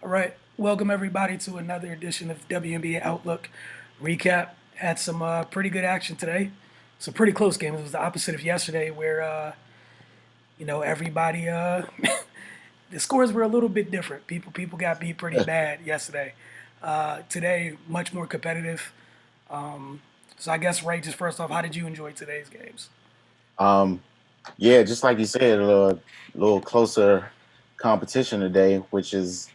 All right, welcome everybody to another edition of WNBA Outlook Recap. Had some pretty good action today. It's a pretty close game. It was the opposite of yesterday, where everybody the scores were a little bit different. People got beat pretty bad yesterday. Today, much more competitive. So I guess Ray, just first off, how did you enjoy today's games? Um, yeah, just like you said, a little closer competition today, which is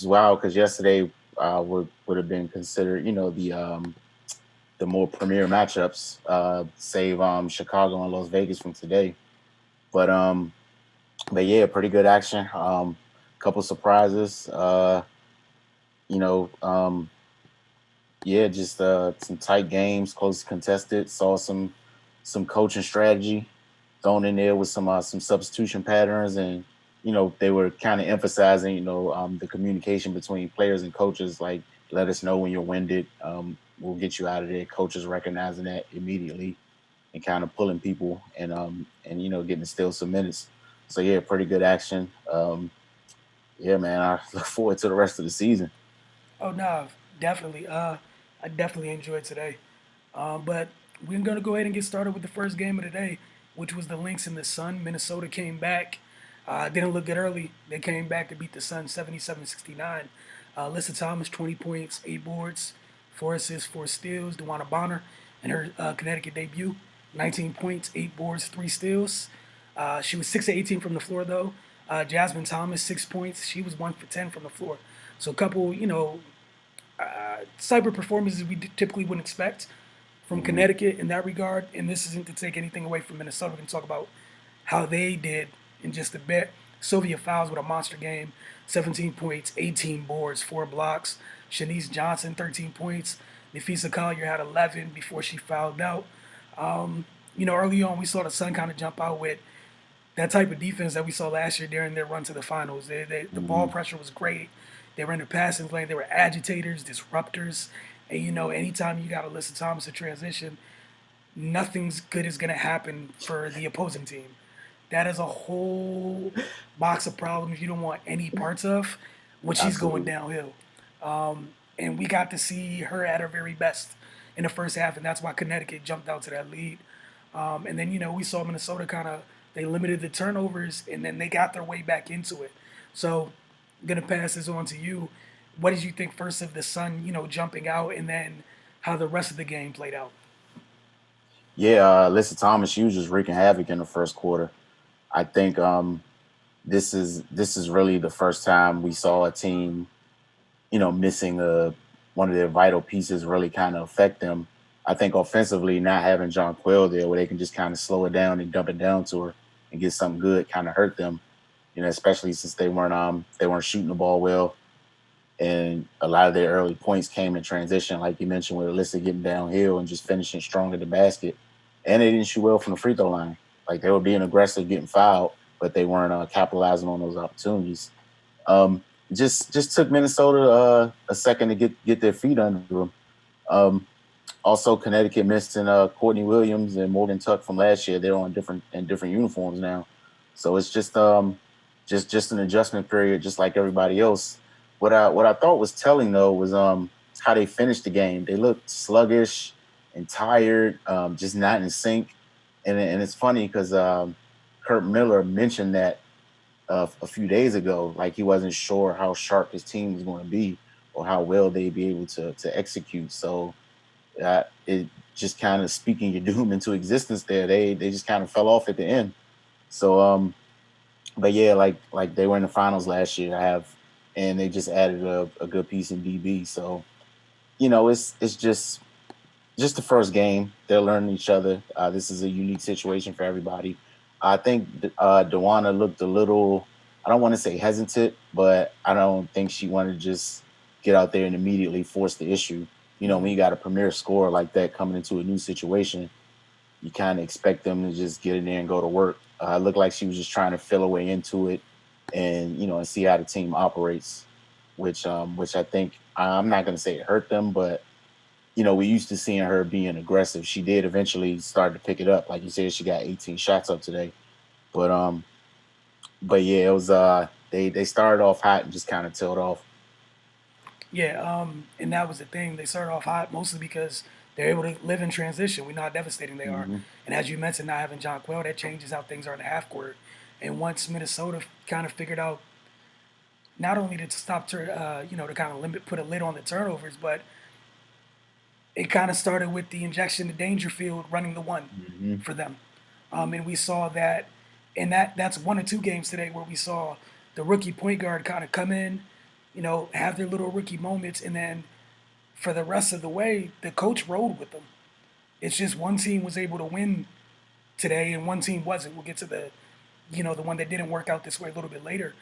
wild because yesterday would have been considered, the more premier matchups, save Chicago and Las Vegas from today. But um, but yeah, pretty good action. Couple surprises. You know, um, yeah, just some tight games, close contested. Saw some coaching strategy thrown in there with some substitution patterns, and they were kind of emphasizing the communication between players and coaches. Like, let us know when you're winded. We'll get you out of there. Coaches recognizing that immediately and kind of pulling people and getting still some minutes. So yeah, pretty good action. Yeah, man, I look forward to the rest of the season. Oh no, definitely. I definitely enjoyed today. But we're gonna go ahead and get started with the first game of the day, which was the Lynx and the Sun. Minnesota came back. Didn't look good early. They came back to beat the Sun 77-69. Alyssa Thomas, 20 points, 8 boards, 4 assists, 4 steals. DeWanna Bonner in her Connecticut debut, 19 points, 8 boards, 3 steals. She was 6 of 18 from the floor, though. Jasmine Thomas, 6 points. She was 1 for 10 from the floor. So a couple, cyber performances we typically wouldn't expect from Hmm. Connecticut in that regard. And this isn't to take anything away from Minnesota. We can talk about how they did in just a bit. Sylvia Fowles with a monster game, 17 points, 18 boards, 4 blocks. Shanice Johnson, 13 points. Nafisa Collier had 11 before she fouled out. Early on, we saw the Sun kind of jump out with that type of defense that we saw last year during their run to the finals. The ball Hmm. pressure was great. They were in the passing lane. They were agitators, disruptors. And, anytime you got Alyssa Thomas in transition, nothing's good is going to happen for the opposing team. That is a whole box of problems you don't want any parts of when she's going Absolutely. downhill. And we got to see her at her very best in the first half, and that's why Connecticut jumped out to that lead. And then, we saw Minnesota kind of, they limited the turnovers, and then they got their way back into it. So I'm going to pass this on to you. What did you think first of the Sun, jumping out, and then how the rest of the game played out? Yeah, Alyssa Thomas, she was just wreaking havoc in the first quarter. I think this is really the first time we saw a team, missing one of their vital pieces really kind of affect them. I think offensively, not having John Quill there, where they can just kind of slow it down and dump it down to her and get something good, kind of hurt them. Especially since they weren't shooting the ball well, and a lot of their early points came in transition, like you mentioned, with Alyssa getting downhill and just finishing strong at the basket. And they didn't shoot well from the free throw line. Like, they were being aggressive, getting fouled, but they weren't capitalizing on those opportunities. Just took Minnesota a second to get their feet under them. Um, Also, Connecticut missed in Courtney Williams and Morgan Tuck from last year. They're on different uniforms now, so it's just an adjustment period, just like everybody else. What I thought was telling though was how they finished the game. They looked sluggish and tired, just not in sync. And it's funny because Kurt Miller mentioned that a few days ago, like he wasn't sure how sharp his team was going to be or how well they'd be able to execute. So it just kind of speaking your doom into existence there. They just kind of fell off at the end. So but yeah, like they were in the finals last year. And they just added a good piece in DB. So it's just the first game. They're learning each other. This is a unique situation for everybody. I think Dewana looked a little, I don't want to say hesitant, but I don't think she wanted to just get out there and immediately force the issue. When you got a premier scorer like that coming into a new situation, you kind of expect them to just get in there and go to work. It looked like she was just trying to fill her way into it, and see how the team operates, which I think, I'm not going to say it hurt them, but we used to seeing her being aggressive. She did eventually start to pick it up. Like you said, she got 18 shots up today. But but yeah, it was. They started off hot and just kind of tailed off. Yeah, and that was the thing. They started off hot mostly because they're able to live in transition. We know how devastating they are. Hmm. And as you mentioned, not having John Quell, that changes how things are in the half court. And once Minnesota kind of figured out not only to stop, to kind of put a lid on the turnovers, but it kind of started with the injection to Dangerfield running the one Hmm. for them. And we saw that, and that's one or two games today where we saw the rookie point guard kind of come in, have their little rookie moments, and then for the rest of the way, the coach rode with them. It's just one team was able to win today, and one team wasn't. We'll get to the one that didn't work out this way a little bit later.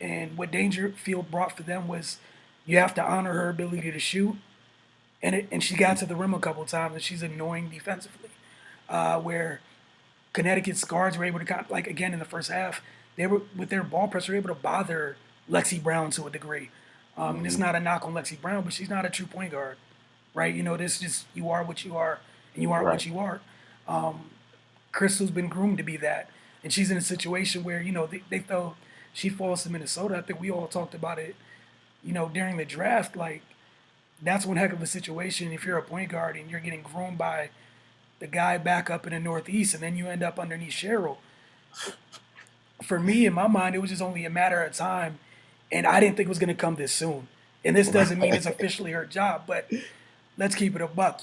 And what Dangerfield brought for them was you have to honor her ability to shoot, and she got to the rim a couple of times, and she's annoying defensively. Where Connecticut's guards were able to kind of, like again in the first half, they were with their ball pressure able to bother Lexi Brown to a degree. And it's Hmm. not a knock on Lexi Brown, but she's not a true point guard, right? This just you are what you are, and you aren't what Right. you are. Crystal's been groomed to be that, and she's in a situation where they felt she falls to Minnesota. I think we all talked about it, during the draft. Like that's one heck of a situation if you're a point guard and you're getting groomed by the guy back up in the Northeast, and then you end up underneath Cheryl. For me, in my mind, it was just only a matter of time, and I didn't think it was going to come this soon. And this doesn't mean it's Right. officially her job, but let's keep it a buck.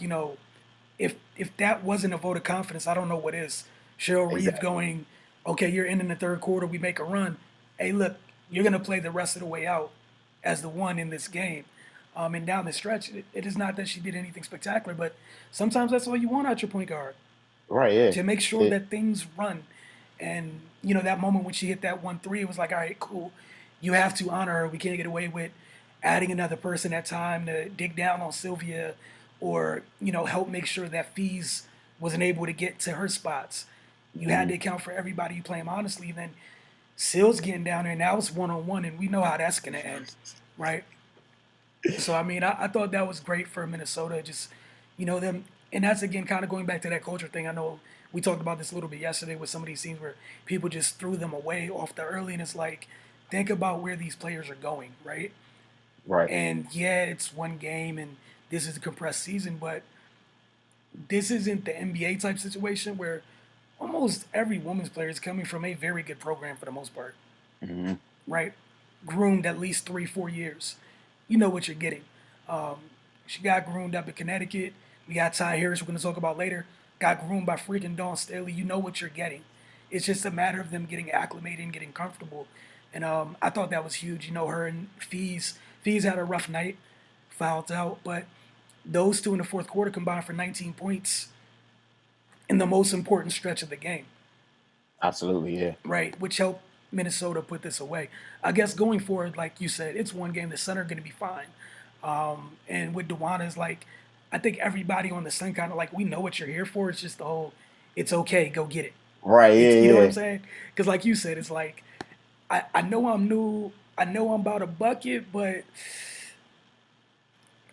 If that wasn't a vote of confidence, I don't know what is. Cheryl Reeve Exactly. going, okay, you're in the third quarter, we make a run. Hey, look, you're going to play the rest of the way out as the one in this game. And down the stretch, it is not that she did anything spectacular, but sometimes that's all you want out your point guard Right. Yeah. to make sure It, that things run. And that moment when she hit that 1-3, it was like, all right, cool. You have to honor her. We can't get away with adding another person at time to dig down on Sylvia, or help make sure that Fees wasn't able to get to her spots. You had mhm. to account for everybody you play them honestly. Then Sills getting down there, and now it's 1-on-1, and we know how that's gonna end, right? So I mean, I thought that was great for Minnesota. Just them, and that's again kind of going back to that culture thing. I know we talked about this a little bit yesterday with some of these teams where people just threw them away off the early, and it's like, think about where these players are going, right? Right. And yeah, it's one game, and this is a compressed season, but this isn't the NBA type situation where almost every women's player is coming from a very good program for the most part, Hmm. right? Groomed at least 3, 4 years. You know what you're getting. Um, she got groomed up in Connecticut. We got Ty Harris, we're going to talk about later. Got groomed by freaking Dawn Staley. You know what you're getting. It's just a matter of them getting acclimated and getting comfortable. And I thought that was huge. Her and Fees. Fees had a rough night, fouled out, but those two in the fourth quarter combined for 19 points in the most important stretch of the game, Absolutely. Yeah. right? Which helped Minnesota put this away. I guess going forward, like you said, it's one game. The Sun are going to be fine. And with Dewana, like, I think everybody on the Sun kind of like, we know what you're here for. It's just the whole, it's okay, go get it. Right. It's, Yeah. you know what I'm Yeah. saying? Because like you said, it's like, I know I'm new. I know I'm about a bucket, but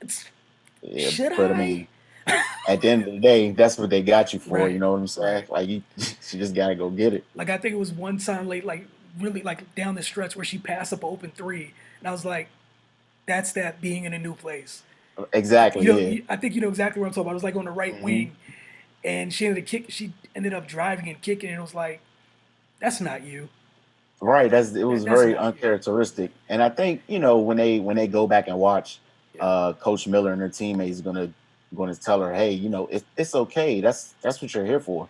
it's, Yeah. should But I I? mean, at the end of the day, that's what they got you for. You Right, know what I'm saying? right. Like you, you just gotta go get it. Like I think it was one time late, like really like down the stretch where she passed up an open three, and I was like, "That's that being in a new place." Exactly. Yeah. I think you know exactly what I'm talking about. It was like on the right Hmm. wing, and she ended up driving and kicking, and it was like, "That's not you. Right. It was That's very not you." uncharacteristic. And I think, when they go back and watch Yeah, Coach Miller and her teammates gonna tell her, hey, it's okay. That's what you're here for.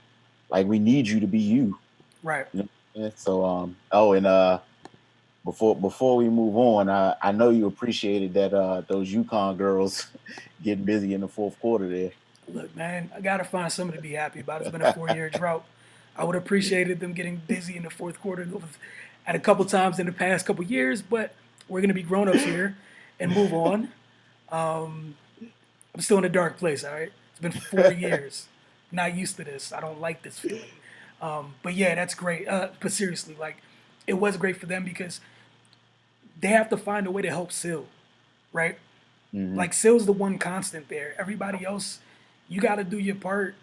Like we need you to be you. right. You know? And so oh, and before we move on, I know you appreciated that those UConn girls getting busy in the fourth quarter there. Look, man, I gotta find something to be happy about. It's been a 4 year drought. I would have appreciated them getting busy in the fourth quarter at a couple times in the past couple years, but we're gonna be grown ups here and move on. I'm still in a dark place. All right, it's been 4 years. Not used to this. I don't like this feeling. But yeah, that's great. But seriously, like, it was great for them because they have to find a way to help Sil, right? Hmm. Like Sil's the one constant there. Everybody else, you got to do your part.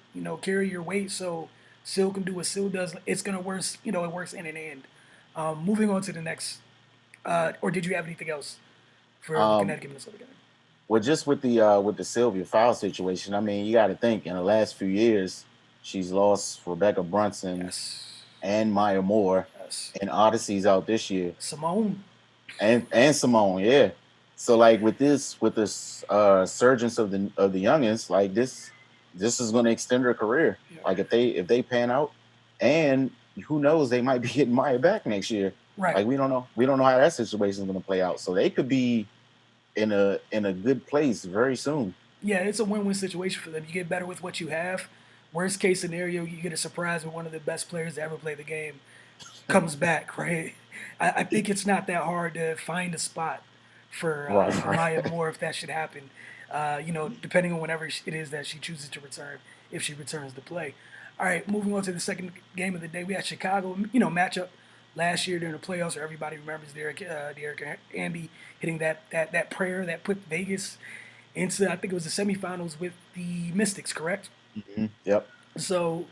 Carry your weight so Sil can do what Sil does. It's gonna work. It works in and end. Moving on to the next. Or did you have anything else for the Um, Connecticut Minnesota game? well, just with the Sylvia Fowle situation, I mean, you got to think in the last few years, she's lost Rebecca Brunson Yes. and Maya Moore, Yes. and Odyssey's out this year, Simone. and Simone, yeah. So like with this surgence of the youngins, like this is going to extend her career. Yeah. Like if they pan out, and who knows, they might be getting Maya back next year. Right. Like we don't know how that situation is going to play out. So they could be in a good place very soon. Yeah, it's a win-win situation for them. You get better with what you have. Worst case scenario, you get a surprise with one of the best players to ever play the game comes back, right? I think it's not that hard to find a spot Right, for Maya right. Moore if that should happen. Depending on whenever it is that she chooses to return, if she returns to play. All right, moving on to the second game of the day, we had Chicago, matchup last year during the playoffs, where everybody remembers Derek Andy hitting that prayer that put Vegas into, I think it was the semifinals with the Mystics, correct? Yep. So,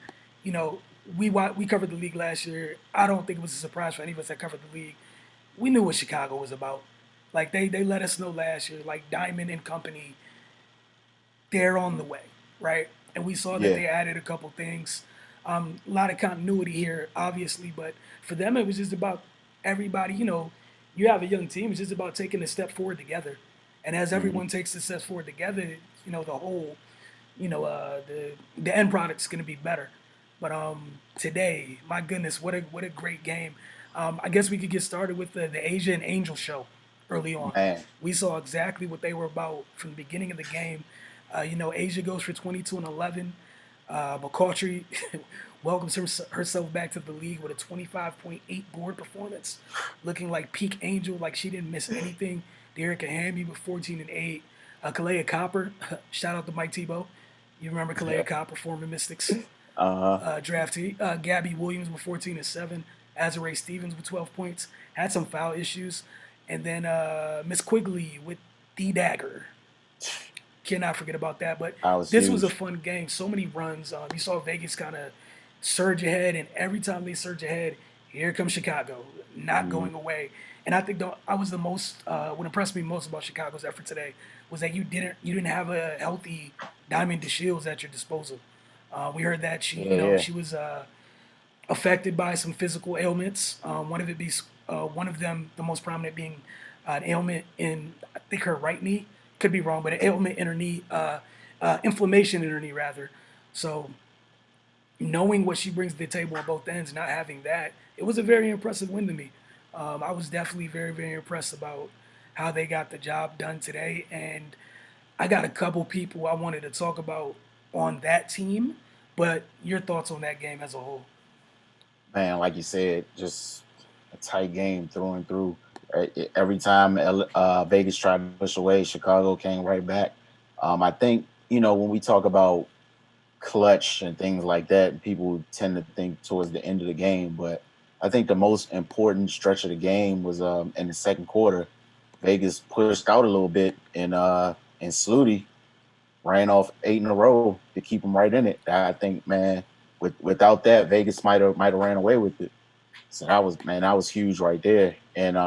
you know, we covered the league last year. I don't think it was a surprise for any of us that covered the league. We knew what Chicago was about. Like they let us know last year, like Diamond and company, they're on the way, right? And we saw that Yeah. they added a couple things. A lot of continuity here, obviously, but for them it was just about everybody. You have a young team. It's just about taking a step forward together. And as hmm everyone takes the steps forward together, the whole the end product's going to be better. But today, my goodness, what a great game. I guess we could get started with the Asia and Angel show early on. Man. We saw exactly what they were about from the beginning of the game. Asia goes for 22 and 11. McCautry welcomes herself back to the league with a 25.8 board performance, looking like peak Angel, like she didn't miss anything. Derek Hamby with 14 and 8. Kalea Copper, shout out to Mike Tebow. You remember Kalea Copper, former Mystics Uh-huh. draftee. Gabby Williams with 14 and 7. Azare Stevens with 12 points. Had some foul issues. And then Miss Quigley with the dagger. Cannot forget about that. But I was this was a huge. fun game. So many runs. You saw Vegas kind of surge ahead, and every time they surge ahead, here comes Chicago, not Mhm. going away. And I think I was the most what impressed me most about Chicago's effort today was that you didn't have a healthy Diamond DeShields at your disposal. We heard that Yeah, yeah. she was affected by some physical ailments. One of them, the most prominent, being an ailment in, I think, her right knee. Could be wrong, but an ailment in her knee, inflammation in her knee rather. So knowing what she brings to the table on both ends, not having that, it was a very impressive win to me. I was definitely very, very impressed about how they got the job done today. And I got a couple people I wanted to talk about on that team, but your thoughts on that game as a whole? Man, like you said, just a tight game through and through. Every time Vegas tried to push away, Chicago came right back. I think when we talk about clutch and things like that, people tend to think towards the end of the game. But I think the most important stretch of the game was in the second quarter. Vegas pushed out a little bit, and Sluty ran off 8 in a row to keep them right in it. I think, man, without that, Vegas might have ran away with it. So that was huge right there. And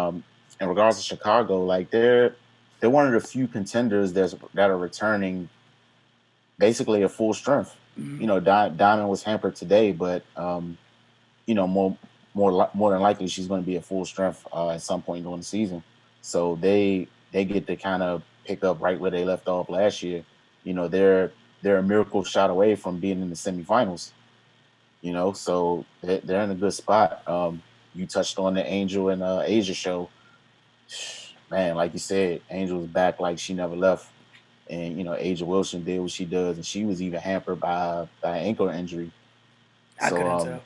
in regards to Chicago, like they're one of the few contenders that are returning basically at full strength. Diamond was hampered today, but more than likely she's going to be at full strength at some point during the season. So they get to kind of pick up right where they left off last year. They're a miracle shot away from being in the semifinals. So they're in a good spot. You touched on the Angel and Asia show. Man, like you said, Angel was back like she never left. And Asia Wilson did what she does, and she was even hampered by an ankle injury. I So couldn't tell.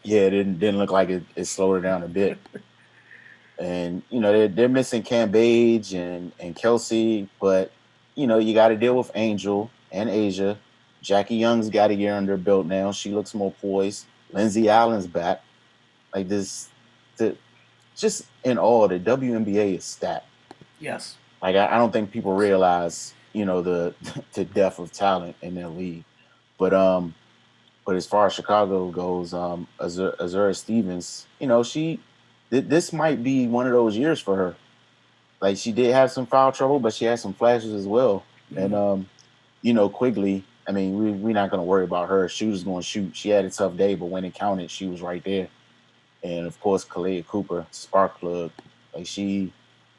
yeah, it didn't look like it slowed her down a bit. And they're missing Cam Page and Kelsey, but you got to deal with Angel and Asia. Jackie Young's got a year under her belt now. She looks more poised. Lindsay Allen's back. Like this, the just in all, the WNBA is stacked. Yes. Like I don't think people realize the the depth of talent in their league. But as far as Chicago goes, Azura Stevens, she this might be one of those years for her. Like she did have some foul trouble, but she had some flashes as well. And Mm. Quigley. I mean, we're not gonna worry about her. She was going to shoot. She had a tough day, but when it counted, she was right there. And of course, Kalea Cooper, spark plug. Like she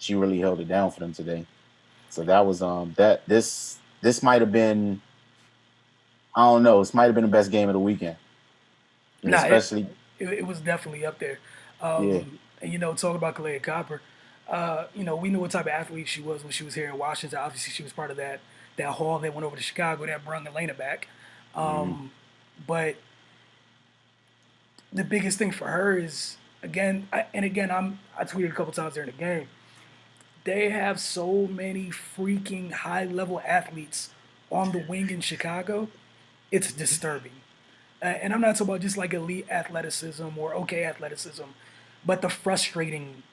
really held it down for them today. So that was that this might have been, I don't know, this might have been the best game of the weekend. And Nah, especially it was definitely up there. yeah. And talking about Kalea Copper, we knew what type of athlete she was when she was here in Washington. Obviously, she was part of that haul that went over to Chicago that brought Elena back. Hmm. But the biggest thing for her is I tweeted a couple times during the game. They have so many freaking high level athletes on the wing in Chicago. It's disturbing. And I'm not talking about just like elite athleticism or okay athleticism, but the frustrating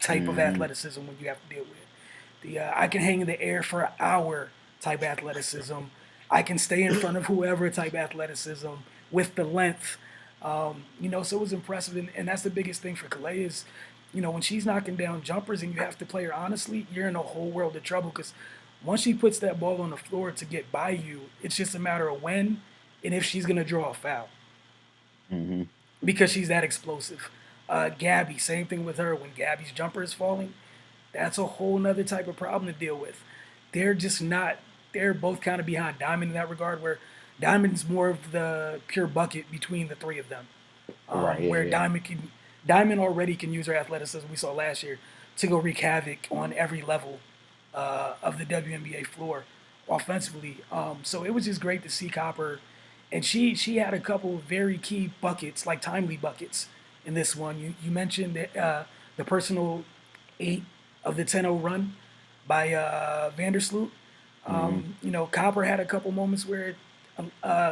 type of Hmm. athleticism when you have to deal with the I can hang in the air for an hour type athleticism. I can stay in front of whoever type athleticism with the length. So it was impressive, and that's the biggest thing for Kalei is, when she's knocking down jumpers and you have to play her honestly, you're in a whole world of trouble because once she puts that ball on the floor to get by you, it's just a matter of when and if she's gonna draw a foul Hmm. because she's that explosive. Gabby, same thing with her. When Gabby's jumper is falling, that's a whole nother type of problem to deal with. They're just not. They're both kind of behind Diamond in that regard, where Diamond's more of the pure bucket between the three of them. Right, yeah, Where yeah. Diamond already can use her athleticism we saw last year to go wreak havoc on every level of the WNBA floor offensively. So it was just great to see Copper, and she had a couple of very key buckets, like timely buckets in this one. You mentioned the personal 8 of the 10-0 run by Vandersloot. Hmm. Copper had a couple moments where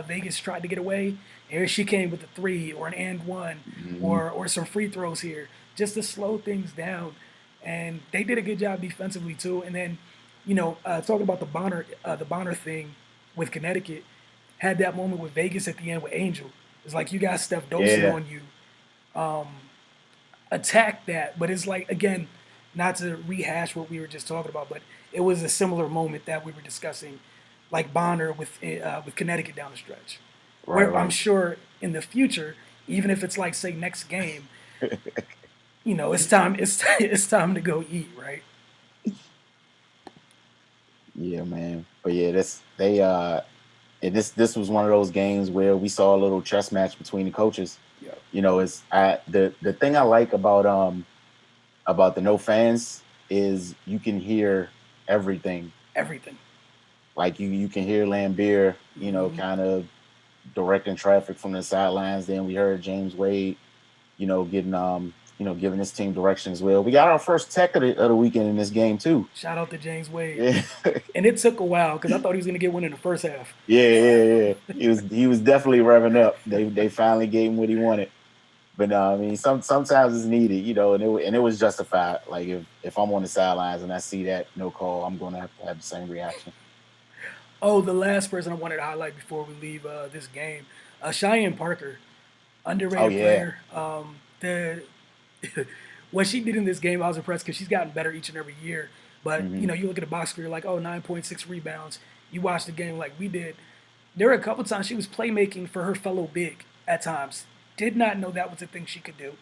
Vegas tried to get away. Here she came with a three or an and one Hmm. or some free throws here just to slow things down. And they did a good job defensively too. And then, talking about the Bonner thing with Connecticut, had that moment with Vegas at the end with Angel. It's like you got Steph Dosing Yeah. on you, attack that. But it's like again, not to rehash what we were just talking about, but it was a similar moment that we were discussing, like Bonner with Connecticut down the stretch, Right, where I'm right. sure in the future, even if it's like say next game, it's time it's time to go eat, right? Yeah, man. But yeah, and this was one of those games where we saw a little chess match between the coaches. Yeah, It's the thing I like about the no fans is you can hear everything. everything. Like you can hear Lambeer, Hmm. kind of directing traffic from the sidelines. Then we heard James Wade, getting giving his team direction as well. We got our first tech of the weekend in this game too. Shout out to James Wade, Yeah. and it took a while because I thought he was gonna get one in the first half. Yeah, yeah, yeah. He was definitely revving up. They finally gave him what he wanted. But no, I mean, sometimes it's needed, and it was justified. Like if I'm on the sidelines and I see that no call, I'm going to have the same reaction. Oh, the last person I wanted to highlight before we leave this game, Cheyenne Parker, Oh underrated yeah. player. The what she did in this game, I was impressed because she's gotten better each and every year. But Hmm. you look at the box score, you're like, oh, 9.6 rebounds. You watch the game like we did. There were a couple times she was playmaking for her fellow big at times. Did not know that was a thing she could do.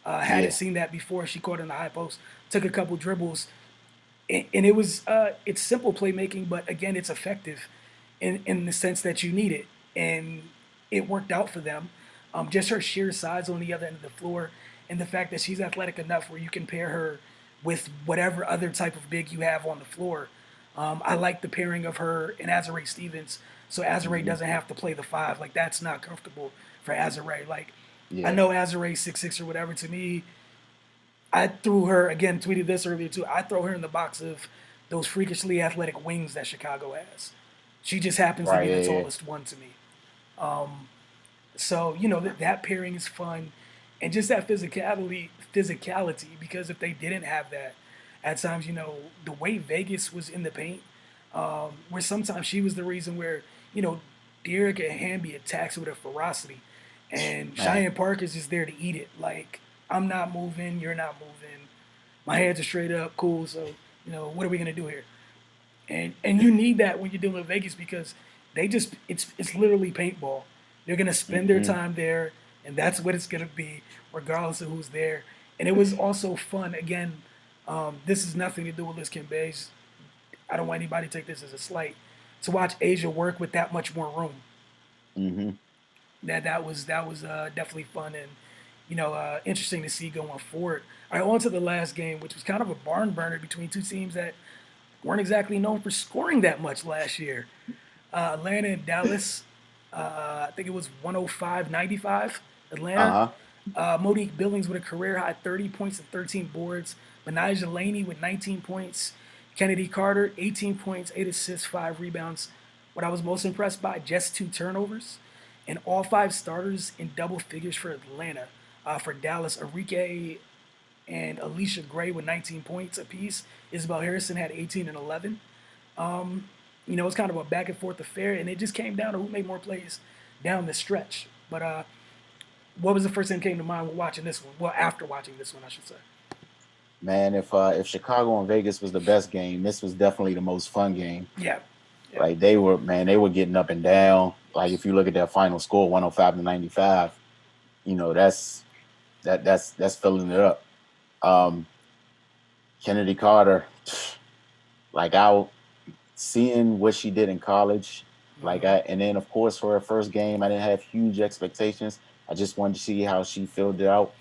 Hadn't Yeah. seen that before. She caught in the high post, took a couple dribbles, and it was it's simple playmaking, but again, it's effective in the sense that you need it, and it worked out for them. Just her sheer size on the other end of the floor, and the fact that she's athletic enough where you can pair her with whatever other type of big you have on the floor. I like the pairing of her and Azare Stevens, so Azare Hmm. doesn't have to play the five. Like that's not comfortable for Azare. Like I Yeah. know Azare 6'6" or whatever. To me, I threw her again. Tweeted this earlier too. I throw her in the box of those freakishly athletic wings that Chicago has. She just happens to Right. be the Yeah. Yeah. tallest one to me. So that pairing is fun, and just that physicality. Because if they didn't have that, at times the way Vegas was in the paint, where sometimes she was the reason where Derek and Hamby attacks with a ferocity, and Man. Cheyenne Park is just there to eat it. Like I'm not moving. You're not moving. My hands are straight up. Cool. So what are we gonna do here? And you need that when you're dealing with Vegas because it's literally paintball. They're gonna spend their Hmm. time there, and that's what it's gonna be, regardless of who's there. And it was also fun. Again, this is nothing to do with Liz Kimbe's. I don't want anybody to take this as a slight. To watch Asia work with that much more room, Hmm. that was definitely fun and interesting to see going forward. All right, on to the last game, which was kind of a barn burner between two teams that weren't exactly known for scoring that much last year. Atlanta and Dallas. I think it was 105-95. Atlanta. Uh-huh. Monique Billings with a career high 30 points and 13 boards. Benijah Laney with 19 points. Kennedy Carter, 18 points, 8 assists, 5 rebounds. What I was most impressed by, just 2 turnovers. And all 5 starters in double figures for Atlanta. For Dallas, Enrique and Alicia Gray with 19 points apiece. Isabel Harrison had 18 and 11. It's kind of a back and forth affair, and it just came down to who made more plays down the stretch. But what was the first thing that came to mind when watching this one? Well, after watching this one, I should say. Man, if Chicago and Vegas was the best game, this was definitely the most fun game. Yeah, yeah. Like they were getting up and down. Like if you look at their final score, 105-95, that's filling it up. Um, Kennedy Carter, like I seeing what she did in college, and then of course for her first game, I didn't have huge expectations. I just wanted to see how she filled it out.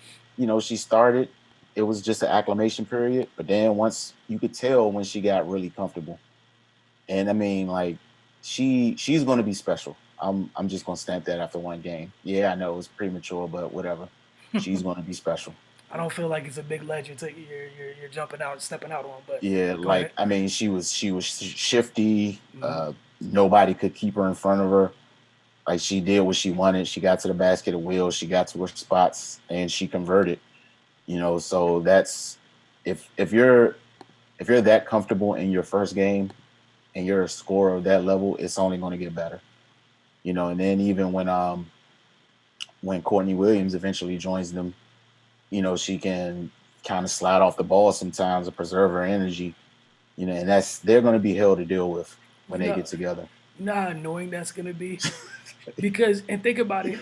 She started. It was just an acclimation period, but then once you could tell when she got really comfortable, and I mean, like she's going to be special. I'm just going to stamp that after one game. Yeah, I know it was premature, but whatever. She's going to be special. I don't feel like it's a big ledge you're jumping out, stepping out on. But Yeah, go ahead. like I mean, she was shifty. Nobody could keep her in front of her. Like she did what she wanted. She got to the basket at will. She got to her spots, and she converted. So that's if you're that comfortable in your first game and you're a scorer of that level, it's only going to get better. And then even when Courtney Williams eventually joins them, she can kind of slide off the ball sometimes to preserve her energy. And they're going to be hell to deal with when You they know, get together. you know how annoying that's gonna be because and think about it.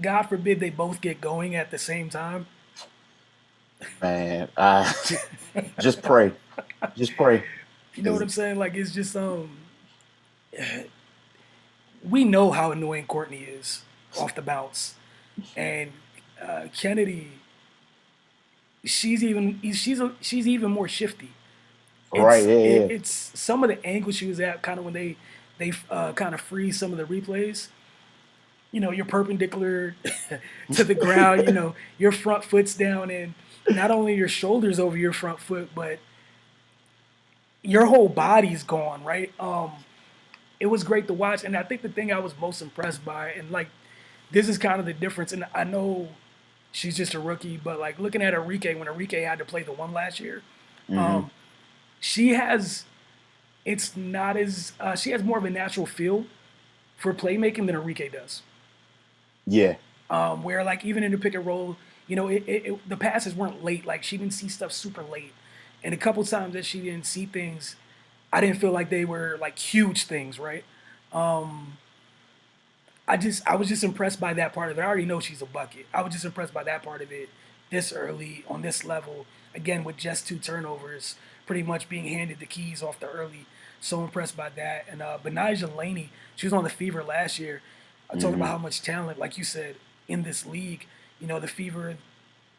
God forbid they both get going at the same time. Man, I just pray, just pray, You know what because I'm saying? Like it's just we know how annoying Courtney is off the bounce, and Kennedy, she's even more shifty. right, yeah, yeah, It's some of the angles she was at, kind of when they kind of freeze some of the replays. You're perpendicular to the ground. Your front foot's down, and not only your shoulders over your front foot, but your whole body's gone. Right. It was great to watch, and I think the thing I was most impressed by, and like this is kind of the difference. And I know she's just a rookie, but like looking at Enrique when Enrique had to play the one last year, hmm, um, she has it's not as she has more of a natural feel for playmaking than Enrique does. yeah, Where like even in the pick and roll, the passes weren't late. Like she didn't see stuff super late, and a couple times that she didn't see things, I didn't feel like they were like huge things, right? I was just impressed by that part of it. I already know she's a bucket. I was just impressed by that part of it this early on this level. Again, with just 2 turnovers, pretty much being handed the keys off the early. So impressed by that. And Benijah Laney, she was on the Fever last year. Talking about hmm, how much talent, like you said, in this league. The Fever,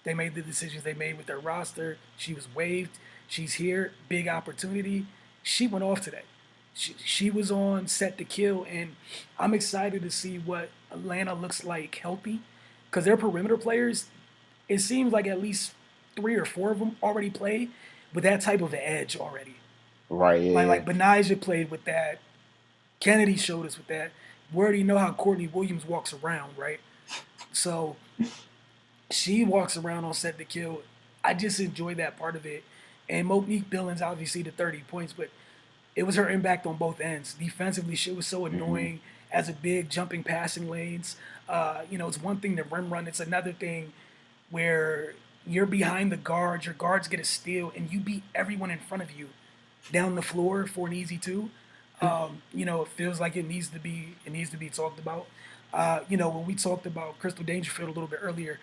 they made the decisions they made with their roster. She was waived. She's here. Big opportunity. She went off today. She was on set to kill, and I'm excited to see what Atlanta looks like healthy, because their perimeter players, it seems like at least 3 or 4 of them already play with that type of edge already. right, yeah, Like yeah, Benijah played with that. Kennedy showed us with that. We already know how Courtney Williams walks around, right? So she walks around on set to kill. I just enjoy that part of it. And Monique Billings, obviously the 30 points, but it was her impact on both ends. Defensively, she was so hmm, annoying as a big jumping passing lanes. It's one thing to rim run. It's another thing where you're behind the guards, your guards get a steal, and you beat everyone in front of you down the floor for an easy two. It feels like it needs to be talked about. When we talked about Crystal Dangerfield a little bit earlier,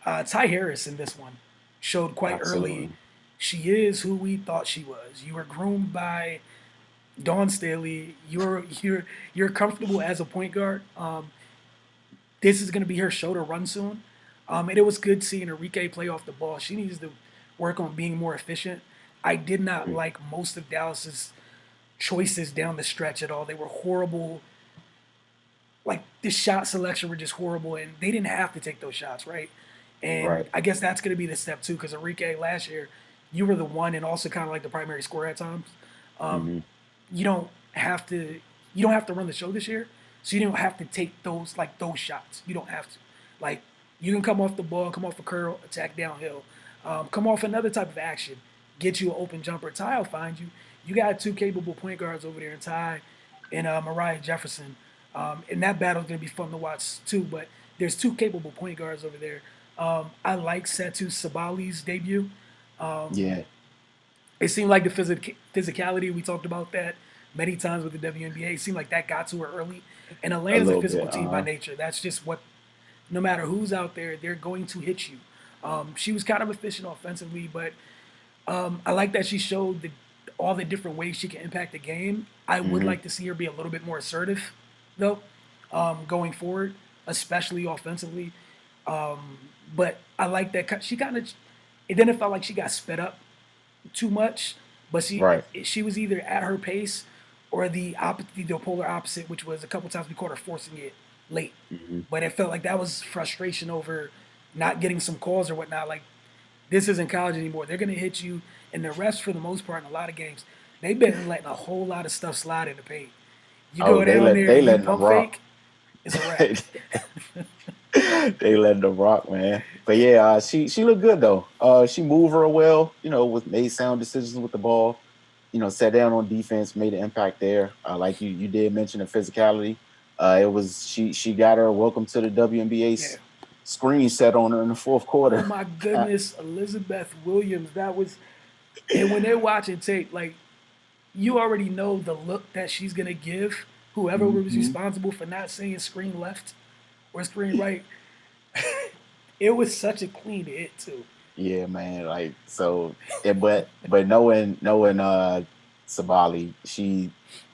Ty Harris in this one showed quite early Absolutely. she is who we thought she was. You were groomed by Dawn Staley. You're comfortable as a point guard. This is going to be her show to run soon. And it was good seeing Enrique play off the ball. She needs to work on being more efficient. I did not Mm. like most of Dallas's choices down the stretch at all. They were horrible. Like the shot selection were just horrible, and they didn't have to take those shots, right? And Right. I guess that's going to be the step too, because Enrique last year, you were the one and also kind of like the primary scorer at times. Um, Hmm. you don't have to you don't have to run the show this year, so you don't have to take those shots. You don't have to. Like you can come off the ball, come off a curl, attack downhill, come off another type of action, get you an open jumper. Ty will find you. You got two capable point guards over there in Ty and Mariah Jefferson, and that battle's gonna be fun to watch too. But there's two capable point guards over there. I like Satu Sabali's debut. Yeah, It seemed like the physicality, we talked about that many times with the WNBA. It seemed like that got to her early. And a Atlanta's a little physical bit. team by nature. That's just what, no matter who's out there, they're going to hit you. She was kind of efficient offensively, but I like that she showed all the different ways she can impact the game. I would Hmm. like to see her be a little bit more assertive, though, going forward, especially offensively. But I like that she kind of. It didn't feel like she got sped up too much, but Right. she was either at her pace or the polar opposite, which was a couple times we caught her forcing it late. Hmm. But it felt like that was frustration over not getting some calls or whatnot. Like this isn't college anymore. They're gonna hit you, and the refs for the most part in a lot of games, they've been letting a whole lot of stuff slide in the paint. You Oh, go down there they and you letting them pump rock. fake, it's a wrap. They letting them rock, man. But yeah, she looked good though. She moved her well. With made sound decisions with the ball. Sat down on defense, made an impact there. Like you did mention the physicality. It was she got her welcome to the WNBA Yeah. screen set on her in the fourth Oh quarter. my goodness, Elizabeth Williams. That was, and when they're watching tape, like you already know the look that she's gonna give whoever was Hmm. responsible for not saying screen left or screen right. It was such a clean hit too. Yeah, man. Like so, but knowing Sabali, she's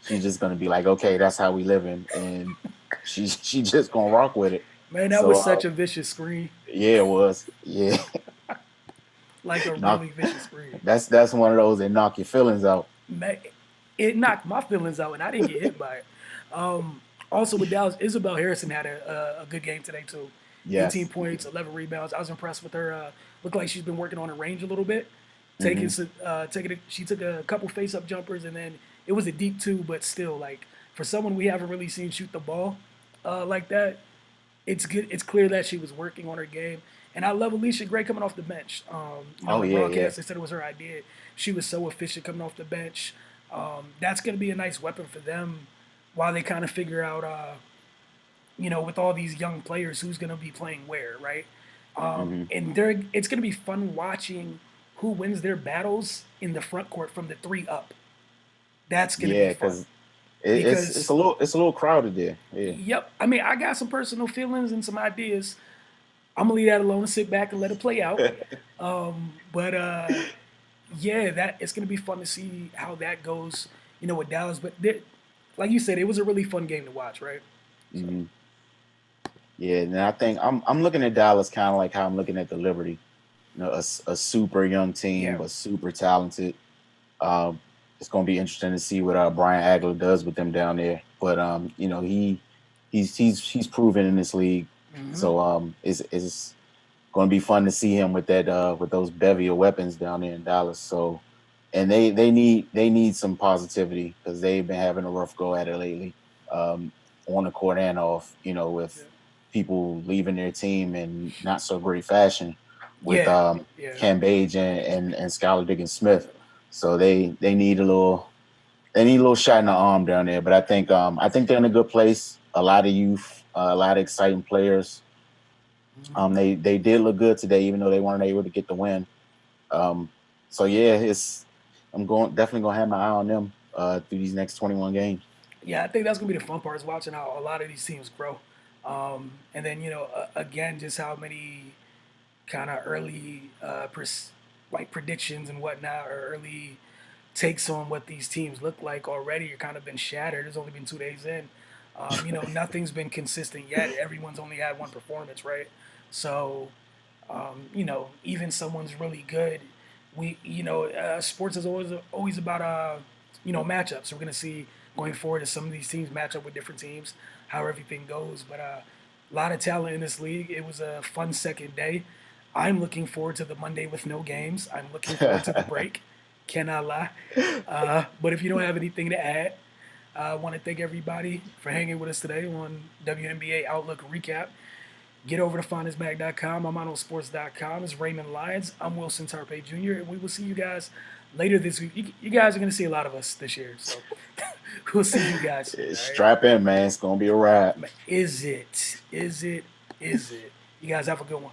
just gonna be like, okay, that's how we living, and she just gonna rock with it. Man, that So was such a vicious screen, yeah, it was. Yeah, like a knock. really vicious screen. That's one of those that knock your feelings out. Man, it knocked my feelings out, and I didn't get hit by it. Also with Dallas, Isabel Harrison had a good game today too. 18 Yes. points, 11 rebounds. I was impressed with her. Looked like she's been working on her range a little bit. Hmm. She took a couple face-up jumpers, and then it was a deep two, but still, like for someone we haven't really seen shoot the ball like that, it's good. It's clear that she was working on her game, and I love Alicia Gray coming off the bench. Oh The yeah, yeah. broadcast they said it was her idea. She was so efficient coming off the bench. That's going to be a nice weapon for them while they kind of figure out, with all these young players, who's going to be playing where, right? Hmm. It's going to be fun watching who wins their battles in the front court from the three up. That's going to be Yeah, fun because because, it's a little crowded there. Yeah. yep. I mean, I got some personal feelings and some ideas. I'm gonna leave that alone and sit back and let it play out. But yeah, that it's gonna be fun to see how that goes. With Dallas. But like you said, it was a really fun game to watch, right? So Hmm. Yeah, and I think I'm looking at Dallas kind of like how I'm looking at the Liberty. A super young team, yeah, but super talented. Um, it's going to be interesting to see what Brian Agler does with them down there. But he's proven in this league, so it's going to be fun to see him with that with those bevy of weapons down there in Dallas. So, and they need some positivity because they've been having a rough go at it lately, on the court and off. With people leaving their team in not so great fashion with yeah, yeah, Cam Page and Skylar Diggins Smith. So they need a little shot in the arm down there. But I think they're in a good place. A lot of youth, a lot of exciting players. They did look good today, even though they weren't able to get the win. Um, so yeah, I'm going definitely gonna have my eye on them through these next 21 games. Yeah, I think that's gonna be the fun part is watching how a lot of these teams grow, and then again, just how many kind of early like predictions and whatnot, or early takes on what these teams look like already are kind of been shattered. It's only been 2 days in. Nothing's been consistent yet. Everyone's only had one performance, right? So, even someone's really good. Sports is always about matchups. We're gonna see going forward as some of these teams match up with different teams, how everything goes. But a lot of talent in this league. It was a fun second day. I'm looking forward to the Monday with no games. I'm looking forward to the break. Cannot lie. But if you don't have anything to add, I want to thank everybody for hanging with us today on WNBA Outlook Recap. Get over to findansmag.com. I'm on sports.com. It's Raymond Lyons. I'm Wilson Tarpeh Jr. And we will see you guys later this week. You guys are going to see a lot of us this year. So we'll see you guys. All right? Strap in, man. It's gonna be a ride. Is it? Is it? Is it? You guys have a good one.